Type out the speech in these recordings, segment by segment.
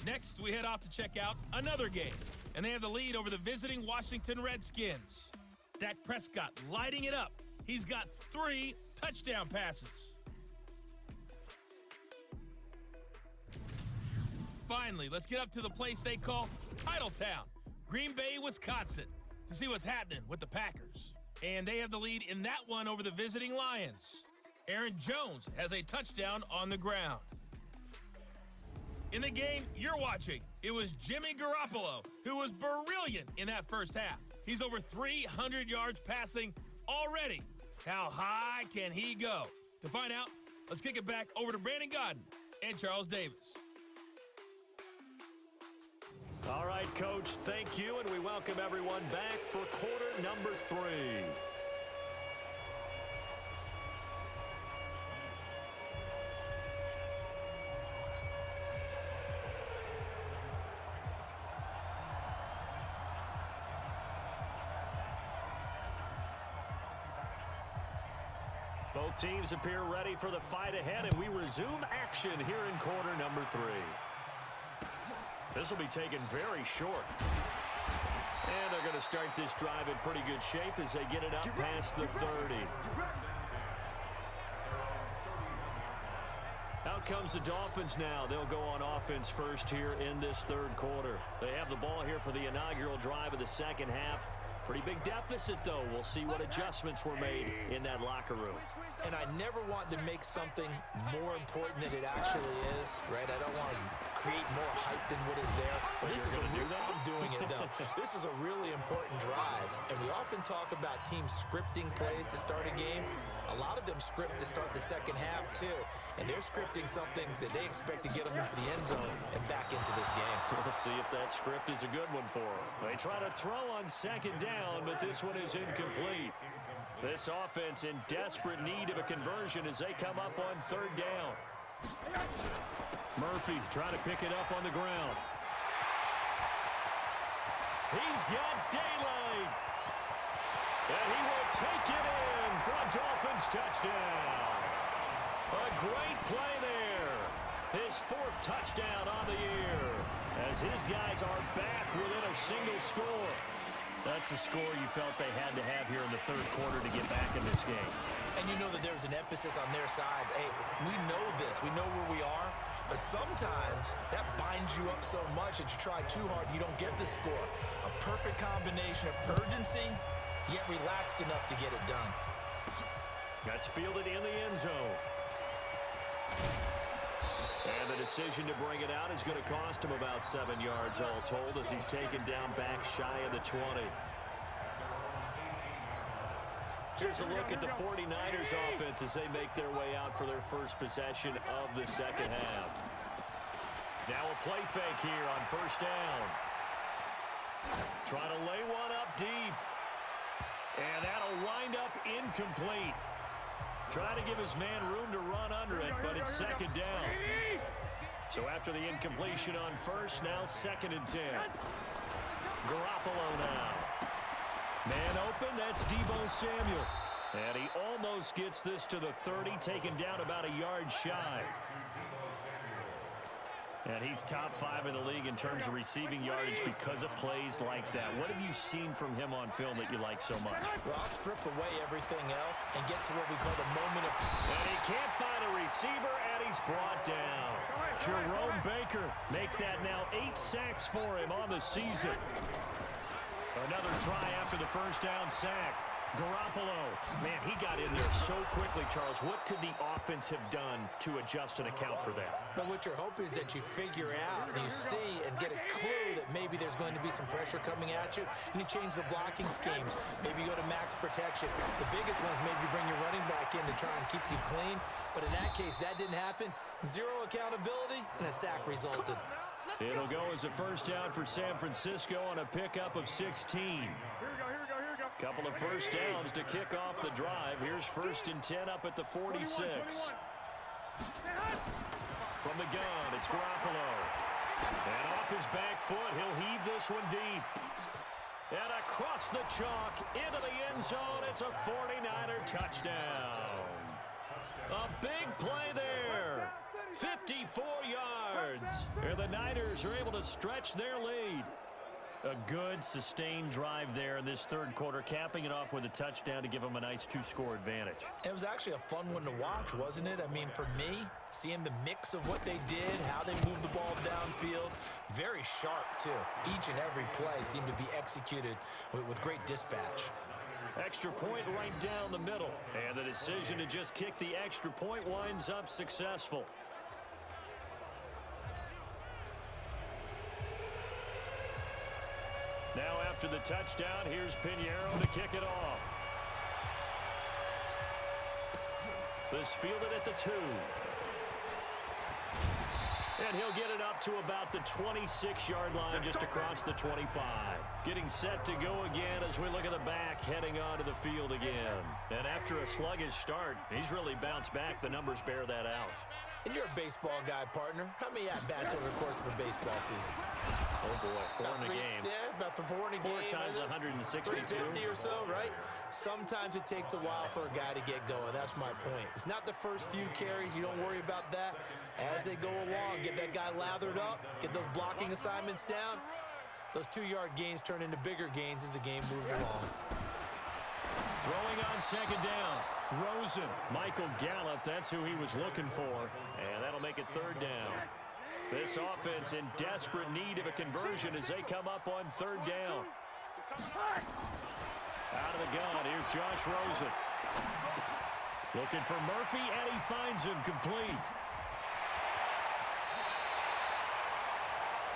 Next, we head off to check out another game, and they have the lead over the visiting Washington Redskins. Dak Prescott lighting it up. He's got 3 touchdown passes. Finally, let's get up to the place they call Titletown, Green Bay, Wisconsin, to see what's happening with the Packers. And they have the lead in that one over the visiting Lions. Aaron Jones has a touchdown on the ground. In the game you're watching, it was Jimmy Garoppolo who was brilliant in that first half. He's over 300 yards passing already. How high can he go? To find out, let's kick it back over to Brandon Gaudin and Charles Davis. All right, Coach, thank you, and we welcome everyone back for quarter number 3. Both teams appear ready for the fight ahead, and we resume action here in quarter number 3. This will be taken very short. And they're going to start this drive in pretty good shape as they get it up past the 30. Out comes the Dolphins now. They'll go on offense first here in this third quarter. They have the ball here for the inaugural drive of the second half. Pretty big deficit, though. We'll see what adjustments were made in that locker room. And I never want to make something more important than it actually is, right? I don't want to create more hype than what is there. But this is I'm doing it, though. This is a really important drive. And we often talk about teams scripting plays to start a game. A lot of them script to start the second half, too. And they're scripting something that they expect to get them into the end zone and back into this game. We'll see if that script is a good one for them. They try to throw on second down, but this one is incomplete. This offense in desperate need of a conversion as they come up on third down. Murphy trying to pick it up on the ground. He's got daylight. And he will take it in for a Dolphins touchdown. A great play there. His 4th touchdown on the year as his guys are back within a single score. That's a score you felt they had to have here in the third quarter to get back in this game. And you know that there's an emphasis on their side. Hey, we know this. We know where we are. But sometimes that binds you up so much that you try too hard, you don't get the score. A perfect combination of urgency, yet relaxed enough to get it done. That's fielded in the end zone. And the decision to bring it out is going to cost him about 7 yards all told as he's taken down back shy of the 20. Here's a look at the 49ers offense as they make their way out for their first possession of the second half. Now a play fake here on first down. Trying to lay one up deep. And that'll wind up incomplete. Trying to give his man room to run under it, but it's second down. So after the incompletion on first, now 2nd and 10. Garoppolo now. Man open, that's Deebo Samuel. And he almost gets this to the 30, taken down about a yard shy. And he's top 5 in the league in terms of receiving yardage because of plays like that. What have you seen from him on film that you like so much? Well, I'll strip away everything else and get to what we call the moment of truth. And he can't find a receiver, and he's brought down. Jerome Baker make that now 8 sacks for him on the season. Another try after the first down sack. Garoppolo, man, he got in there so quickly, Charles. What could the offense have done to adjust and account for that? But what you're hoping is that you figure out and you see and get a clue that maybe there's going to be some pressure coming at you, and you change the blocking schemes. Maybe you go to max protection. The biggest one is maybe you bring your running back in to try and keep you clean. But in that case, that didn't happen. 0 accountability, and a sack resulted. It'll go as a first down for San Francisco on a pickup of 16. Couple of first downs to kick off the drive. Here's 1st and 10 up at the 46. From the gun, it's Garoppolo. And off his back foot, he'll heave this one deep. And across the chalk, into the end zone, it's a 49er touchdown. A big play there. 54 yards. And the Niners are able to stretch their lead. A good, sustained drive there in this third quarter, capping it off with a touchdown to give them a nice 2-score advantage. It was actually a fun one to watch, wasn't it? I mean, for me, seeing the mix of what they did, how they moved the ball downfield, very sharp, too. Each and every play seemed to be executed with great dispatch. Extra point right down the middle. And the decision to just kick the extra point winds up successful. Now after the touchdown, here's Pinheiro to kick it off. This fielded at the 2. And he'll get it up to about the 26-yard line, just across the 25. Getting set to go again as we look at the back, heading onto the field again. And after a sluggish start, he's really bounced back. The numbers bear that out. And you're a baseball guy, partner. How many at-bats over the course of a baseball season? Oh, boy, 4 in the game. Yeah, about 4 in a game. 4 times 162. 350 or so, right? Sometimes it takes a while for a guy to get going. That's my point. It's not the first few carries. You don't worry about that. As they go along, get that guy lathered up, get those blocking assignments down. Those 2-yard gains turn into bigger gains as the game moves along. Throwing on second down. Rosen. Michael Gallup, that's who he was looking for. And that'll make it third down. This offense in desperate need of a conversion as they come up on third down. Out of the gun, here's Josh Rosen. Looking for Murphy, and he finds him complete.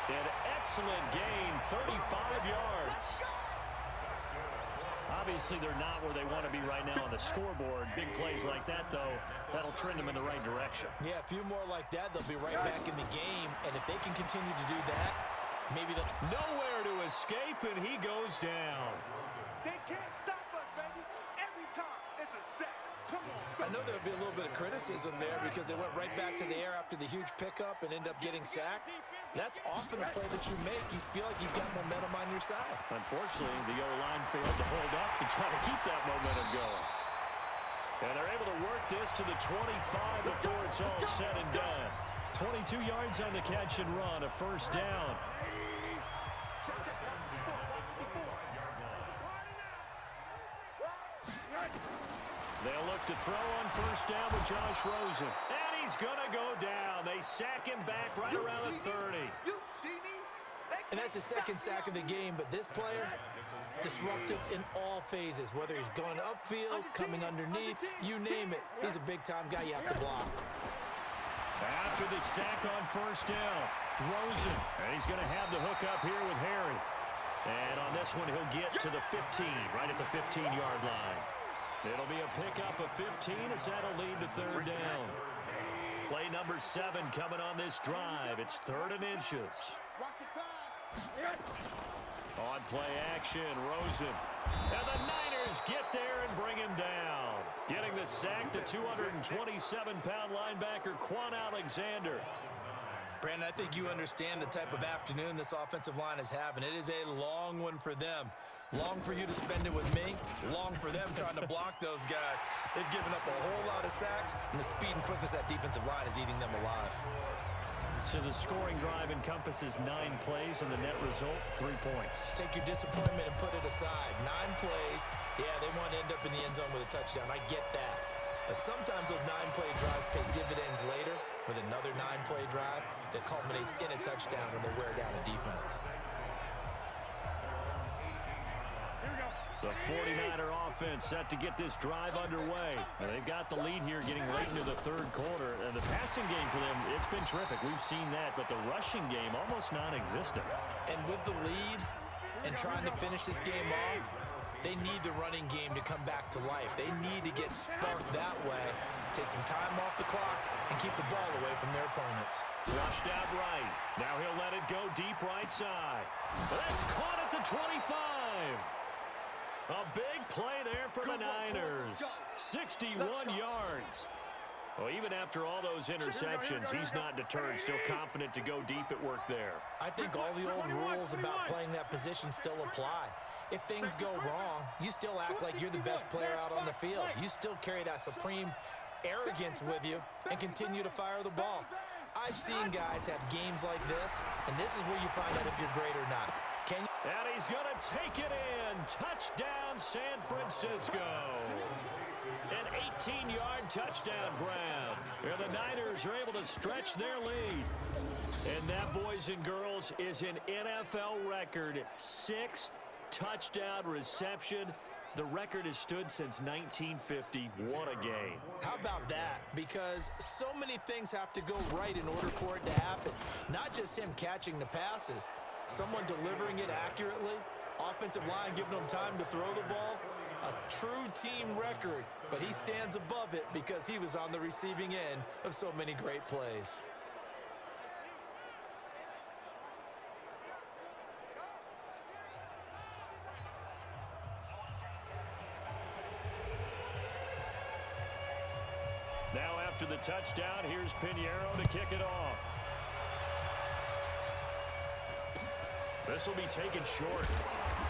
An excellent gain, 35 yards. Obviously, they're not where they want to be right now on the scoreboard. Big plays like that, though, that'll trend them in the right direction. Yeah, a few more like that, they'll be right back in the game. And if they can continue to do that, maybe they'll... Nowhere to escape, and he goes down. They can't stop us, baby. Every time, it's a sack. Come on. I know there'll be a little bit of criticism there because they went right back to the air after the huge pickup and end up getting sacked. That's often a play that you make. You feel like you've got momentum on your side. Unfortunately, the O-line failed to hold up to try to keep that momentum going. And they're able to work this to the 25 before it's all said and done. 22 yards on the catch and run, a first down. They'll look to throw on first down with Josh Rosen. And he's going to go down. They sack him back right around the 30. You see me? And that's the second sack of the game, but this player, disruptive in all phases, whether he's going upfield, coming underneath, you name it. He's a big-time guy you have to block. After the sack on first down, Rosen. And he's going to have the hook up here with Harry. And on this one, he'll get to the 15, right at the 15-yard line. It'll be a pickup of 15 as that'll lead to third down. Play number 7 coming on this drive. It's 3rd and inches. Watch the pass. On play action, Rosen. And the Niners get there and bring him down. Getting the sack, the 227-pound linebacker, Quan Alexander. Brandon, I think you understand the type of afternoon this offensive line is having. It is a long one for them. Long for you to spend it with me. Long for them trying to block those guys. They've given up a whole lot of sacks, and the speed and quickness of that defensive line is eating them alive. So the scoring drive encompasses 9 plays, and the net result, 3 points. Take your disappointment and put it aside. 9 plays. Yeah, they want to end up in the end zone with a touchdown. I get that. But sometimes those 9-play drives pay dividends later with another 9-play drive that culminates in a touchdown when they wear down a defense. The 49er offense set to get this drive underway. And they've got the lead here getting late into the third quarter. And the passing game for them, it's been terrific. We've seen that, but the rushing game almost non-existent. And with the lead and trying to finish this game off, they need the running game to come back to life. They need to get sparked that way, take some time off the clock, and keep the ball away from their opponents. Flushed out right. Now he'll let it go deep right side. That's caught at the 25. A big play there for the Niners. 61 yards. Well, even after all those interceptions, he's not deterred, still confident to go deep at work there. I think all the old rules about playing that position still apply. If things go wrong, you still act like you're the best player out on the field. You still carry that supreme arrogance with you and continue to fire the ball. I've seen guys have games like this, and this is where you find out if you're great or not. Can you? And he's going to take it in. Touchdown, San Francisco. An 18-yard touchdown grab. And the Niners are able to stretch their lead. And that, boys and girls, is an NFL record 6th touchdown reception. The record has stood since 1950. What a game. How about that? Because so many things have to go right in order for it to happen. Not just him catching the passes. Someone delivering it accurately. Offensive line giving them time to throw the ball. A true team record. But he stands above it because he was on the receiving end of so many great plays. Now after the touchdown, here's Pinheiro to kick it off. This will be taken short.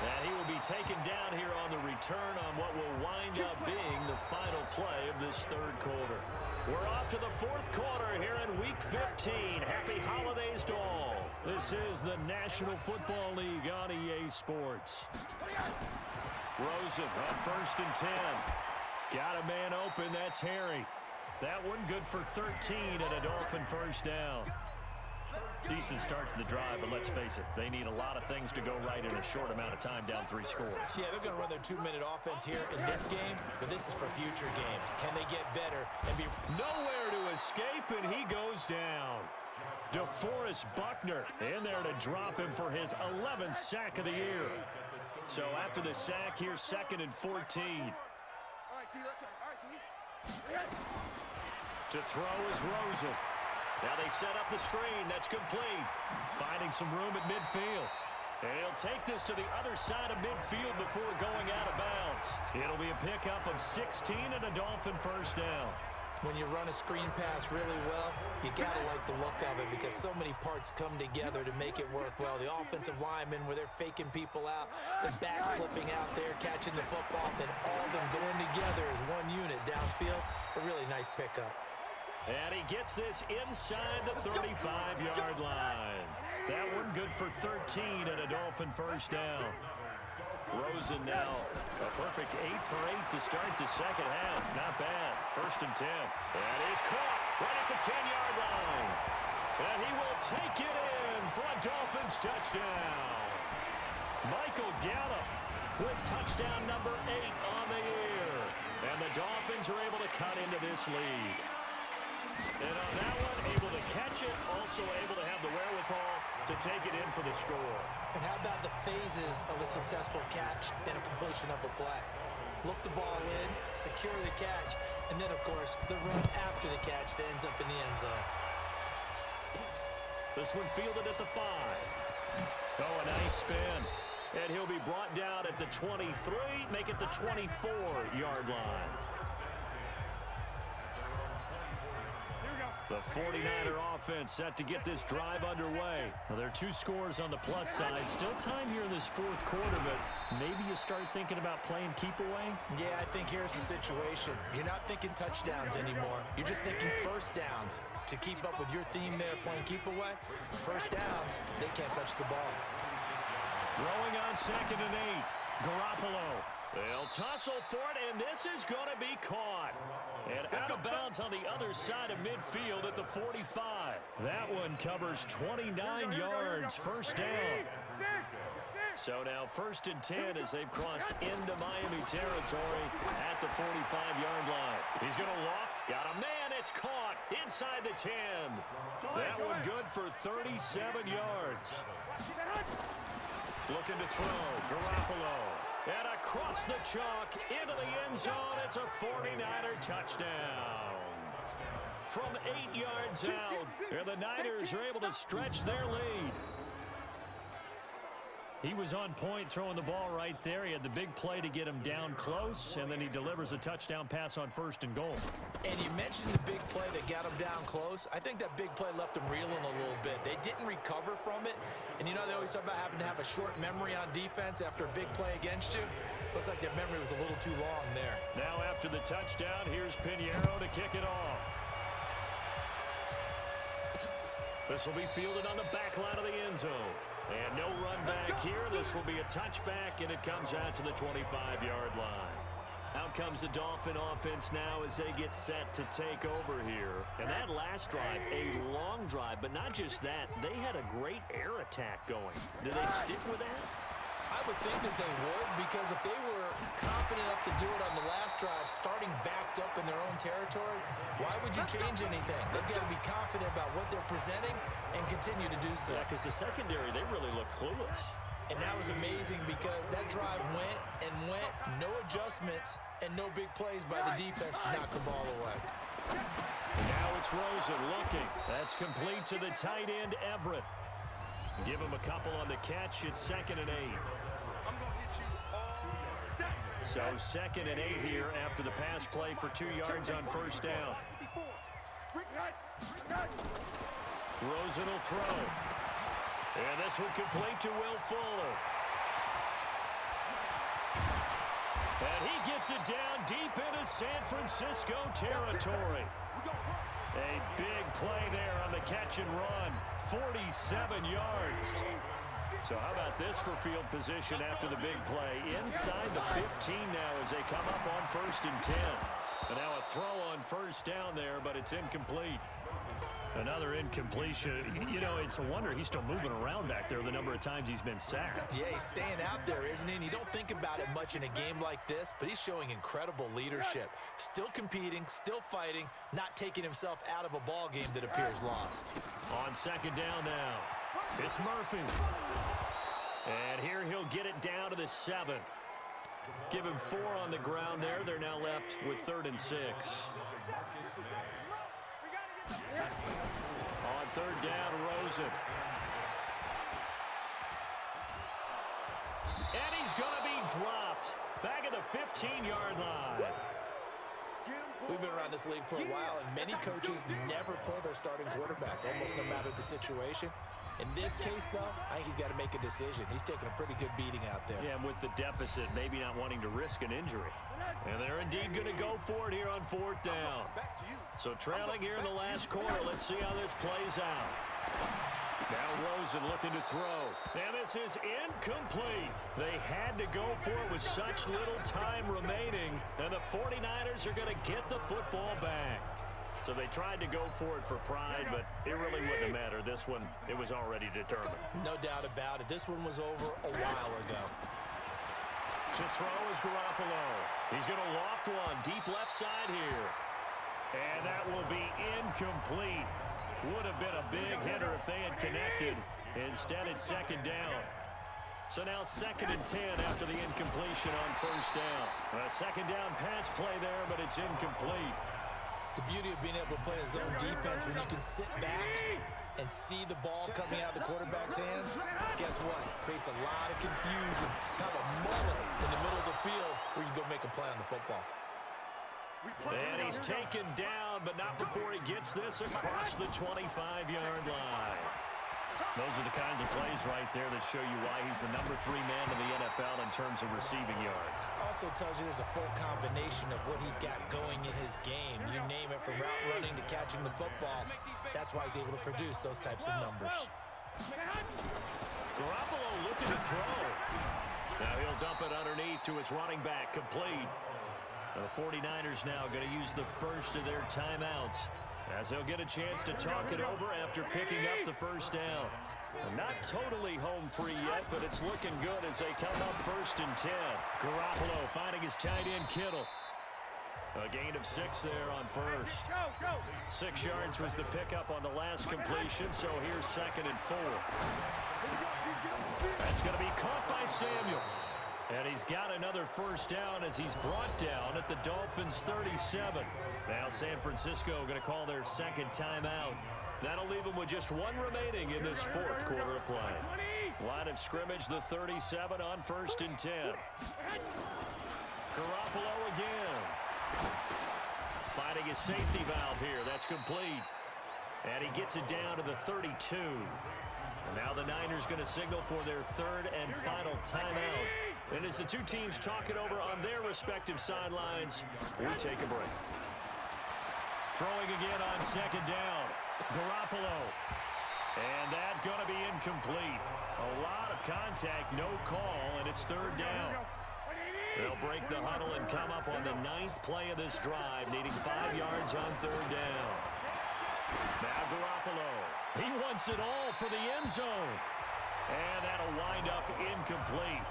And he will be taken down here on the return on what will wind up being the final play of this third quarter. We're off to the fourth quarter here in Week 15. Happy holidays to all. This is the National Football League on EA Sports. Rosen on 1st and 10. Got a man open. That's Harry. That one good for 13 and a Dolphin first down. Decent start to the drive, but let's face it, they need a lot of things to go right in a short amount of time, down 3 scores. Yeah, they're going to run their 2-minute offense here in this game, but this is for future games. Can they get better and be... Nowhere to escape, and he goes down. DeForest Buckner in there to drop him for his 11th sack of the year. So after the sack, here's 2nd and 14. All right, D, let's go. All right, D. To throw is Rosen. Now they set up the screen. That's complete. Finding some room at midfield. And he'll take this to the other side of midfield before going out of bounds. It'll be a pickup of 16 and a Dolphin first down. When you run a screen pass really well, you got to like the look of it because so many parts come together to make it work well. The offensive linemen, where they're faking people out, the back slipping out there, catching the football, then all of them going together as one unit downfield. A really nice pickup. And he gets this inside the 35-yard line. That one good for 13 and a Dolphin first down. Rosen now a perfect 8 for 8 to start the second half. Not bad. 1st and 10. That is caught right at the 10-yard line. And he will take it in for a Dolphins touchdown. Michael Gallup with touchdown number 8 on the year. And the Dolphins are able to cut into this lead. And on that one, able to catch it, also able to have the wherewithal to take it in for the score. And how about the phases of a successful catch and a completion of a play? Look the ball in, secure the catch, and then, of course, the run after the catch that ends up in the end zone. This one fielded at the 5. Oh, a nice spin. And he'll be brought down at the 23, make it the 24-yard line. The 49er offense set to get this drive underway. Well, there are 2 scores on the plus side. Still time here in this fourth quarter, but maybe you start thinking about playing keep away? Yeah, I think here's the situation. You're not thinking touchdowns anymore. You're just thinking first downs. To keep up with your theme there, playing keep away, first downs, they can't touch the ball. Throwing on 2nd and 8. Garoppolo. They'll tussle for it, and this is going to be caught. And out of bounds on the other side of midfield at the 45. That one covers 29 yards, first down. So now 1st and 10 as they've crossed into Miami territory at the 45-yard line. He's going to walk. Got a man. It's caught inside the 10. That one good for 37 yards. Looking to throw. Garoppolo. And across the chalk into the end zone, it's a 49er touchdown. From 8 yards out, and the Niners are able to stretch their lead. He was on point throwing the ball right there. He had the big play to get him down close, and then he delivers a touchdown pass on 1st and goal. And you mentioned the big play that got him down close. I think that big play left him reeling a little bit. They didn't recover from it. And you know they always talk about having to have a short memory on defense after a big play against you. Looks like their memory was a little too long there. Now after the touchdown, here's Pinheiro to kick it off. This will be fielded on the back line of the end zone. And no run back here. This will be a touchback, and it comes out to the 25-yard line. Out comes the Dolphin offense now as they get set to take over here. And that last drive, a long drive, but not just that. They had a great air attack going. Do they stick with that? I would think that they would, because if they were confident enough to do it on the last drive, starting backed up in their own territory, why would you change anything? They've got to be confident about what they're presenting and continue to do so. Yeah, because the secondary, they really look clueless. And that was amazing because that drive went and went, no adjustments, and no big plays by the defense to knock the ball away. And now it's Rosen looking. That's complete to the tight end, Everett. Give him a couple on the catch. It's 2nd and 8. I'm going to hit you all day. So 2nd and 8 here after the pass play for 2 yards on first down. Rosen will throw. And this will complete to Will Fuller. And he gets it down deep into San Francisco territory. A big play there on the catch and run. 47 yards. So how about this for field position after the big play? Inside the 15 now as they come up on 1st and 10. And now a throw on first down there, but it's incomplete. Another incompletion. You know, it's a wonder he's still moving around back there the number of times he's been sacked. Yeah, he's staying out there, isn't he? And you don't think about it much in a game like this, but he's showing incredible leadership. Still competing, still fighting, not taking himself out of a ball game that appears lost. On 2nd down now, it's Murphy. And here he'll get it down to the 7. Give him 4 on the ground there. They're now left with 3rd and 6. On 3rd down, Rosen. And he's going to be dropped. Back at the 15-yard line. We've been around this league for a while, and many coaches never pull their starting quarterback, almost no matter the situation. In this case, though, I think he's got to make a decision. He's taking a pretty good beating out there. Yeah, and with the deficit, maybe not wanting to risk an injury. And they're indeed going to go for it here on 4th down. So trailing here in the last quarter. Let's see how this plays out. Now Rosen looking to throw. And this is incomplete. They had to go for it with such little time remaining. And the 49ers are going to get the football back. So they tried to go for it for pride, but it really wouldn't have mattered. This one, it was already determined. No doubt about it. This one was over a while ago. To throw is Garoppolo. He's going to loft one deep left side here. And that will be incomplete. Would have been a big hitter if they had connected. Instead, it's 2nd down. So now 2nd and 10 after the incompletion on first down. A 2nd down pass play there, but it's incomplete. The beauty of being able to play a zone defense when you can sit back and see the ball coming out of the quarterback's hands, guess what? Creates a lot of confusion. Kind of a mullet in the middle of the field where you can go make a play on the football. And he's taken down, but not before he gets this across the 25-yard line. Those are the kinds of plays right there that show you why he's the number 3 man in the NFL in terms of receiving yards. Also tells you there's a full combination of what he's got going in his game. You name it, from route running to catching the football. That's why he's able to produce those types of numbers. Garoppolo looking to throw. Now he'll dump it underneath to his running back, complete. The 49ers now going to use the first of their timeouts, as they'll get a chance to talk it over after picking up the first down. Not totally home free yet, but it's looking good as they come up 1st and 10. Garoppolo finding his tight end, Kittle. A gain of 6 there on first. 6 yards was the pickup on the last completion, so here's 2nd and 4. That's going to be caught by Samuel. And he's got another first down as he's brought down at the Dolphins' 37. Now San Francisco going to call their 2nd timeout. That'll leave them with just 1 remaining in this 4th quarter of play. Line of scrimmage, the 37 on 1st and 10. Garoppolo again. Finding his safety valve here. That's complete. And he gets it down to the 32. And now the Niners going to signal for their 3rd and final timeout. And as the two teams talk it over on their respective sidelines, we take a break. Throwing again on 2nd down. Garoppolo. And that's going to be incomplete. A lot of contact, no call, and it's third down. They'll break the huddle and come up on the 9th play of this drive, needing 5 yards on third down. Now Garoppolo. He wants it all for the end zone. And that'll wind up incomplete.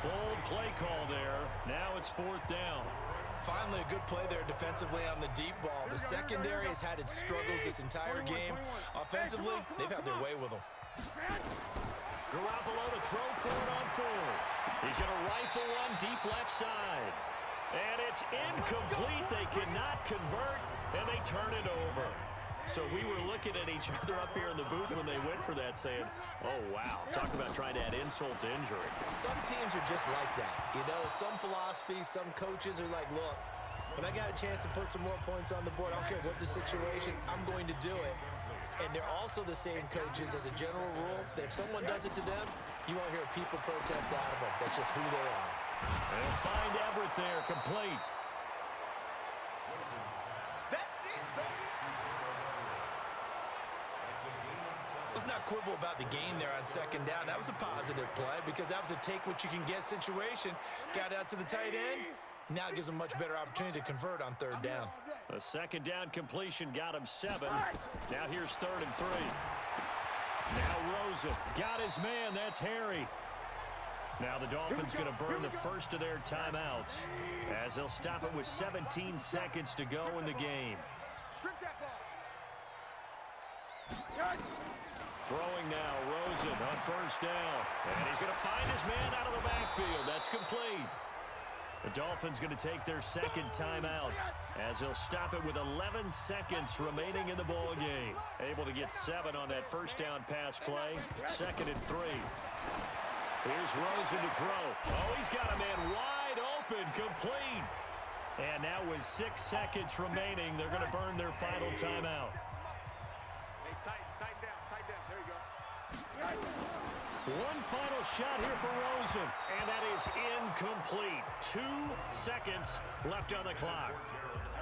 Bold play call there. Now it's fourth down. Finally, a good play there defensively on the deep ball. The secondary has had its struggles this entire game. Offensively, they've had their way with them. Garoppolo to throw for it on fourth. He's going to rifle one deep left side. And it's incomplete. They cannot convert, and they turn it over. So we were looking at each other up here in the booth when they went for that, saying, oh, wow. Talk about trying to add insult to injury. Some teams are just like that. You know, some philosophies, some coaches are like, look, when I got a chance to put some more points on the board, I don't care what the situation, I'm going to do it. And they're also the same coaches as a general rule that if someone does it to them, you won't hear people protest out of them. That's just who they are. And find Everett there, complete. Let's not quibble about the game there on second down. That was a positive play because that was a take-what-you-can-get situation. Got out to the tight end. Now it gives them a much better opportunity to convert on third down. A second down completion got him 7. Now here's 3rd and 3. Now Rosen got his man. That's Harry. Now the Dolphins going to burn the first of their timeouts as they'll stop it with 17 seconds to go in the game. Throwing now, Rosen on first down. And he's going to find his man out of the backfield. That's complete. The Dolphins going to take their second timeout as they'll stop it with 11 seconds remaining in the ball game. Able to get 7 on that first down pass play. 2nd and 3. Here's Rosen to throw. Oh, he's got a man wide open, complete. And now with 6 seconds remaining, they're going to burn their final timeout. One final shot here for Rosen, and that is incomplete. 2 seconds left on the clock.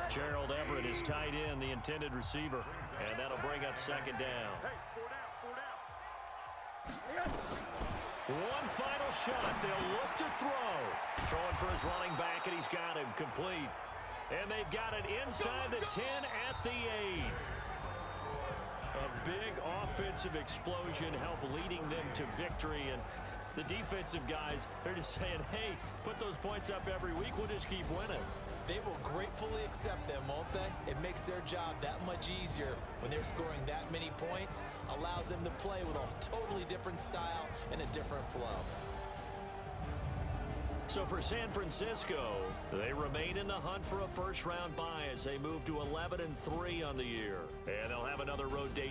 Gerald Everett is tied in, the intended receiver, and that'll bring up second down. One final shot. They'll look to throw. Throwing for his running back, and he's got him complete. And they've got it inside the 10 at the 8. A big offensive explosion helped leading them to victory. And the defensive guys, they're just saying, hey, put those points up every week. We'll just keep winning. They will gratefully accept them, won't they? It makes their job that much easier when they're scoring that many points. Allows them to play with a totally different style and a different flow. So for San Francisco, they remain in the hunt for a first-round bye as they move to 11-3 on the year. And they'll have another road date